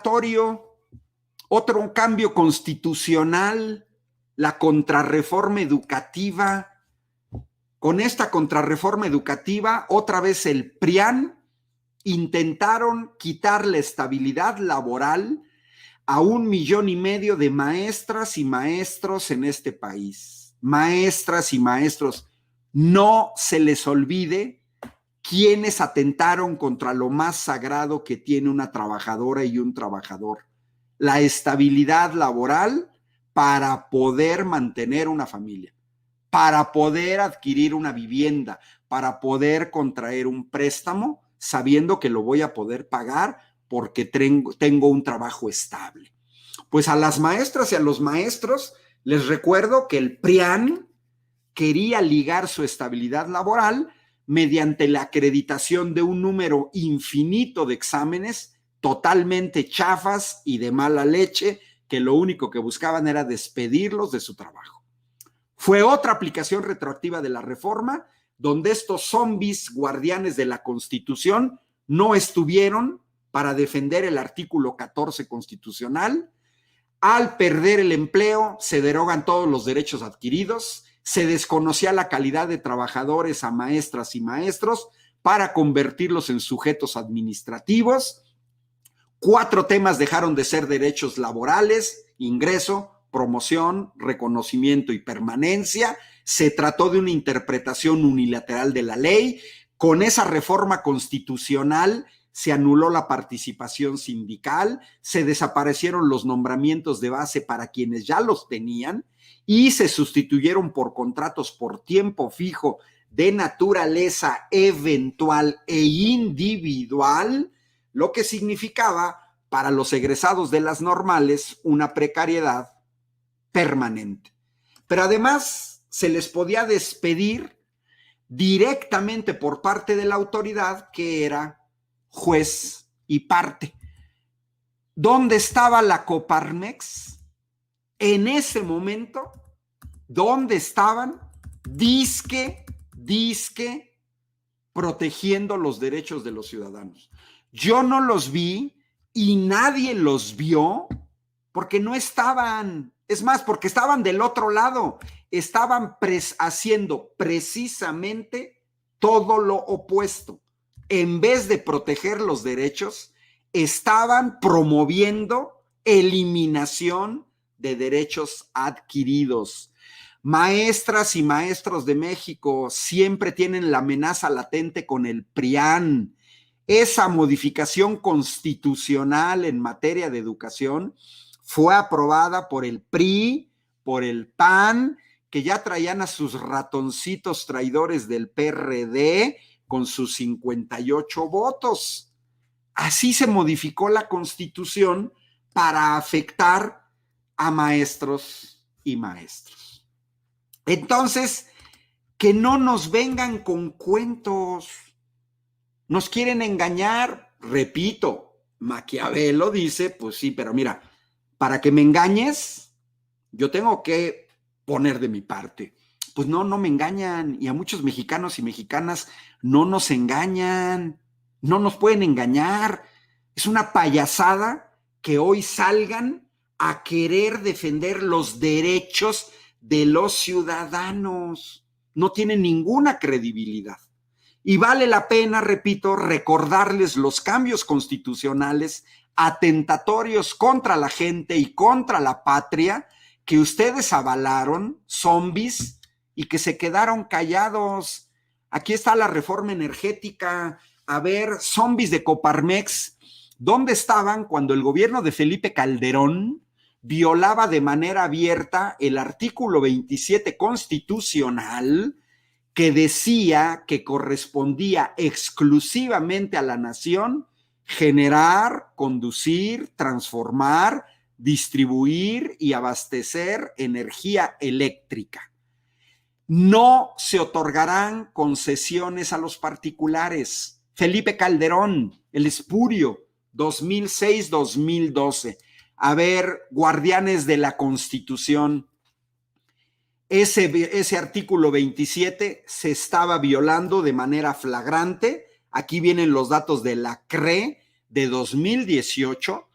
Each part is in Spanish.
atentatorio, otro cambio constitucional, la contrarreforma educativa. Con esta contrarreforma educativa, otra vez el PRIAN intentaron quitar la estabilidad laboral a 1,5 millones de maestras y maestros en este país. Maestras y maestros, no se les olvide quienes atentaron contra lo más sagrado que tiene una trabajadora y un trabajador: la estabilidad laboral para poder mantener una familia, para poder adquirir una vivienda, para poder contraer un préstamo sabiendo que lo voy a poder pagar porque tengo un trabajo estable. Pues a las maestras y a los maestros les recuerdo que el PRIAN quería ligar su estabilidad laboral mediante la acreditación de un número infinito de exámenes totalmente chafas y de mala leche, que lo único que buscaban era despedirlos de su trabajo. Fue otra aplicación retroactiva de la reforma, donde estos zombies guardianes de la Constitución no estuvieron para defender el artículo 14 constitucional. Al perder el empleo, se derogan todos los derechos adquiridos, se desconocía la calidad de trabajadores a maestras y maestros para convertirlos en sujetos administrativos. 4 temas dejaron de ser derechos laborales: ingreso, promoción, reconocimiento y permanencia. Se trató de una interpretación unilateral de la ley. Con esa reforma constitucional se anuló la participación sindical, se desaparecieron los nombramientos de base para quienes ya los tenían y se sustituyeron por contratos por tiempo fijo de naturaleza eventual e individual, lo que significaba para los egresados de las normales una precariedad permanente. Pero además se les podía despedir directamente por parte de la autoridad, que era juez y parte. ¿Dónde estaba la Coparmex en ese momento? ¿Dónde estaban? Disque protegiendo los derechos de los ciudadanos. Yo no los vi y nadie los vio porque no estaban. Es más, porque estaban del otro lado. Estaban haciendo precisamente todo lo opuesto. En vez de proteger los derechos, estaban promoviendo eliminación de derechos adquiridos. Maestras y maestros de México siempre tienen la amenaza latente con el PRIAN. Esa modificación constitucional en materia de educación fue aprobada por el PRI, por el PAN, que ya traían a sus ratoncitos traidores del PRD con sus 58 votos. Así se modificó la Constitución para afectar a maestros y maestros. Entonces, que no nos vengan con cuentos. Nos quieren engañar. Repito, Maquiavelo dice, pues sí, pero mira, para que me engañes, yo tengo que poner de mi parte. Pues no me engañan, y a muchos mexicanos y mexicanas no nos engañan, no nos pueden engañar. Es una payasada que hoy salgan a querer defender los derechos de los ciudadanos. No tienen ninguna credibilidad. Y vale la pena, repito, recordarles los cambios constitucionales atentatorios contra la gente y contra la patria que ustedes avalaron, zombies, y que se quedaron callados. Aquí está la reforma energética. A ver, zombies de Coparmex, ¿dónde estaban cuando el gobierno de Felipe Calderón violaba de manera abierta el artículo 27 constitucional, que decía que correspondía exclusivamente a la nación generar, conducir, transformar, distribuir y abastecer energía eléctrica? No se otorgarán concesiones a los particulares. Felipe Calderón, el espurio, 2006-2012. A ver, guardianes de la Constitución, ese artículo 27 se estaba violando de manera flagrante. Aquí vienen los datos de la CRE de 2018,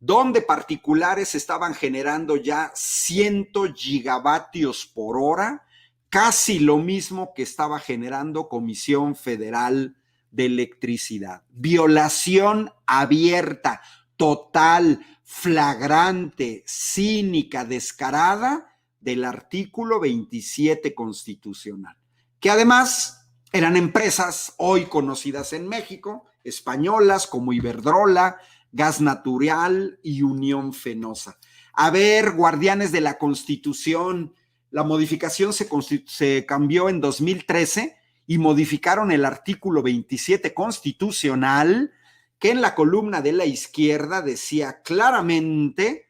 donde particulares estaban generando ya 100 gigavatios por hora, casi lo mismo que estaba generando Comisión Federal de Electricidad. Violación abierta, total, flagrante, cínica, descarada del artículo 27 constitucional, que además eran empresas hoy conocidas en México, españolas como Iberdrola, Gas Natural y Unión Fenosa. A ver, guardianes de la Constitución, la modificación se cambió en 2013 y modificaron el artículo 27 constitucional, que en la columna de la izquierda decía claramente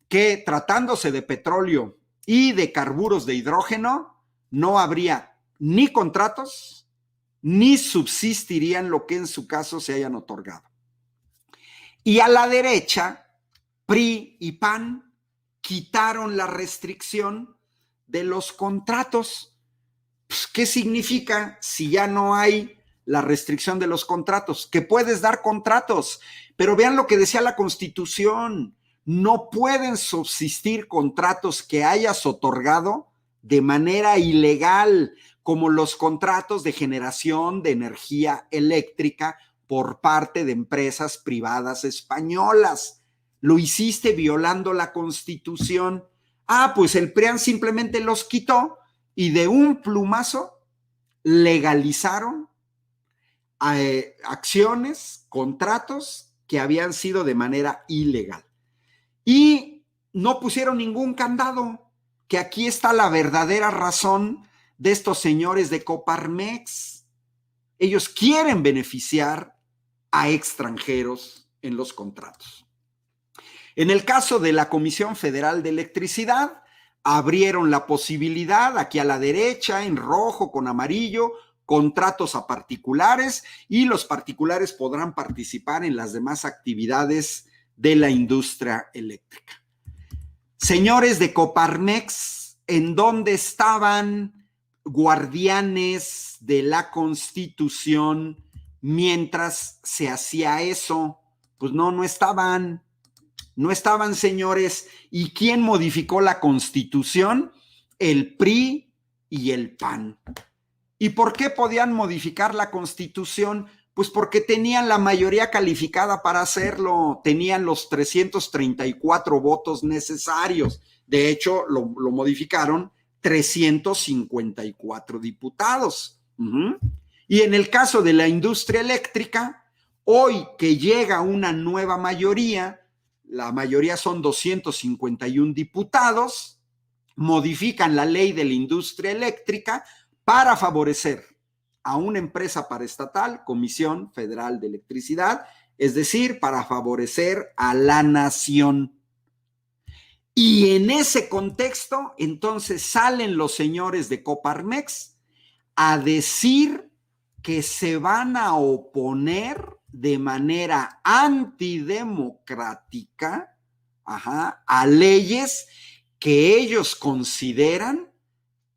que tratándose de petróleo y de carburos de hidrógeno, no habría ni contratos ni subsistirían lo que en su caso se hayan otorgado. Y a la derecha, PRI y PAN quitaron la restricción de los contratos. Pues, ¿qué significa si ya no hay la restricción de los contratos? Que puedes dar contratos, pero vean lo que decía la Constitución. No pueden subsistir contratos que hayas otorgado de manera ilegal, como los contratos de generación de energía eléctrica por parte de empresas privadas españolas. Lo hiciste violando la Constitución. Pues el PRIAN simplemente los quitó y de un plumazo legalizaron acciones, contratos que habían sido de manera ilegal. Y no pusieron ningún candado, que aquí está la verdadera razón de estos señores de Coparmex. Ellos quieren beneficiar a extranjeros en los contratos. En el caso de la Comisión Federal de Electricidad, abrieron la posibilidad, aquí a la derecha, en rojo con amarillo, contratos a particulares, y los particulares podrán participar en las demás actividades de la industria eléctrica. Señores de Coparmex, ¿en dónde estaban guardianes de la Constitución mientras se hacía eso? Pues no estaban. No estaban, señores. ¿Y quién modificó la Constitución? El PRI y el PAN. ¿Y por qué podían modificar la Constitución? Pues porque tenían la mayoría calificada para hacerlo. Tenían los 334 votos necesarios. De hecho, lo modificaron 354 diputados. Y en el caso de la industria eléctrica, hoy que llega una nueva mayoría, la mayoría son 251 diputados, modifican la ley de la industria eléctrica para favorecer a una empresa paraestatal, Comisión Federal de Electricidad, es decir, para favorecer a la nación. Y en ese contexto, entonces salen los señores de Coparmex a decir que se van a oponer de manera antidemocrática a leyes que ellos consideran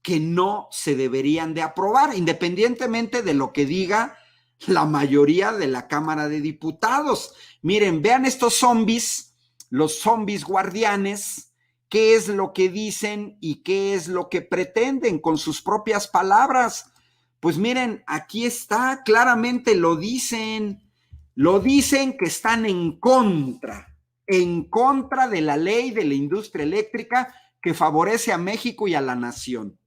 que no se deberían de aprobar, independientemente de lo que diga la mayoría de la Cámara de Diputados. Miren, vean estos zombies, los zombies guardianes, qué es lo que dicen y qué es lo que pretenden con sus propias palabras. Pues miren, aquí está, claramente lo dicen que están en contra de la ley de la industria eléctrica que favorece a México y a la nación,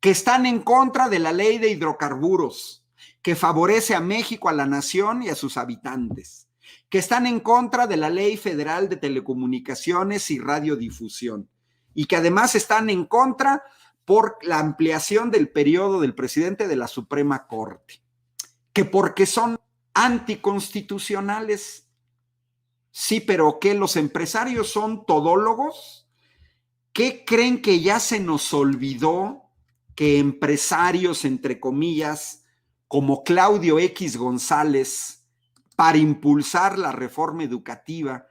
que están en contra de la ley de hidrocarburos, que favorece a México, a la nación y a sus habitantes, que están en contra de la Ley Federal de Telecomunicaciones y Radiodifusión, y que además están en contra por la ampliación del periodo del presidente de la Suprema Corte, que porque son anticonstitucionales. Sí, pero ¿qué? ¿Los empresarios son todólogos? ¿Qué creen que ya se nos olvidó que empresarios, entre comillas, como Claudio X González, para impulsar la reforma educativa,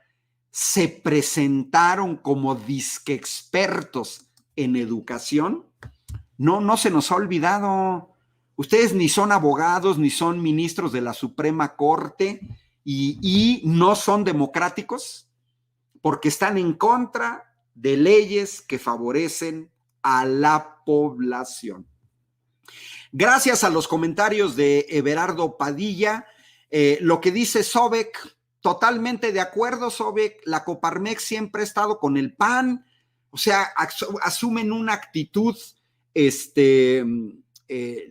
se presentaron como disque expertos en educación? No se nos ha olvidado. Ustedes ni son abogados, ni son ministros de la Suprema Corte y no son democráticos. porque están en contra de leyes que favorecen a la población. Gracias a los comentarios de Everardo Padilla, lo que dice Sobek, totalmente de acuerdo, Sobek, la Coparmex siempre ha estado con el PAN, o sea, asumen una actitud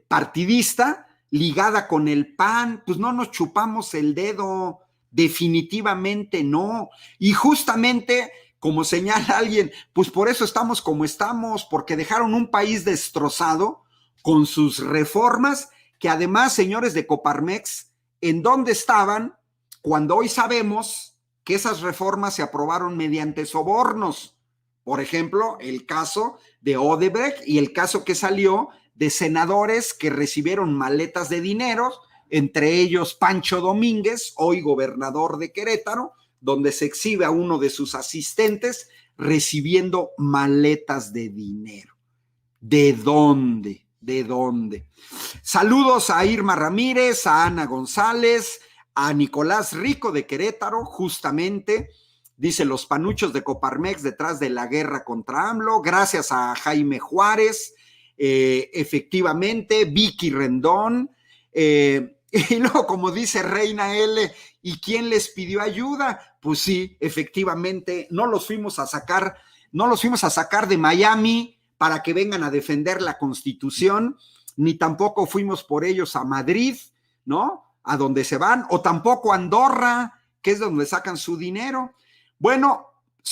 partidista ligada con el PAN, pues no nos chupamos el dedo, definitivamente no, y justamente como señala alguien, pues por eso estamos como estamos, porque dejaron un país destrozado con sus reformas, que además, señores de Coparmex, ¿en dónde estaban cuando hoy sabemos que esas reformas se aprobaron mediante sobornos? Por ejemplo, el caso de Odebrecht y el caso que salió de senadores que recibieron maletas de dinero, entre ellos Pancho Domínguez, hoy gobernador de Querétaro, donde se exhibe a uno de sus asistentes recibiendo maletas de dinero. ¿De dónde? ¿De dónde? Saludos a Irma Ramírez, a Ana González, a Nicolás Rico de Querétaro, justamente, dice los panuchos de Coparmex detrás de la guerra contra AMLO, gracias a Jaime Juárez, efectivamente, Vicky Rendón, y luego como dice Reina L, ¿y quién les pidió ayuda? Pues sí, efectivamente, no los fuimos a sacar de Miami para que vengan a defender la Constitución, ni tampoco fuimos por ellos a Madrid, ¿no? A donde se van, o tampoco a Andorra, que es donde sacan su dinero. Bueno,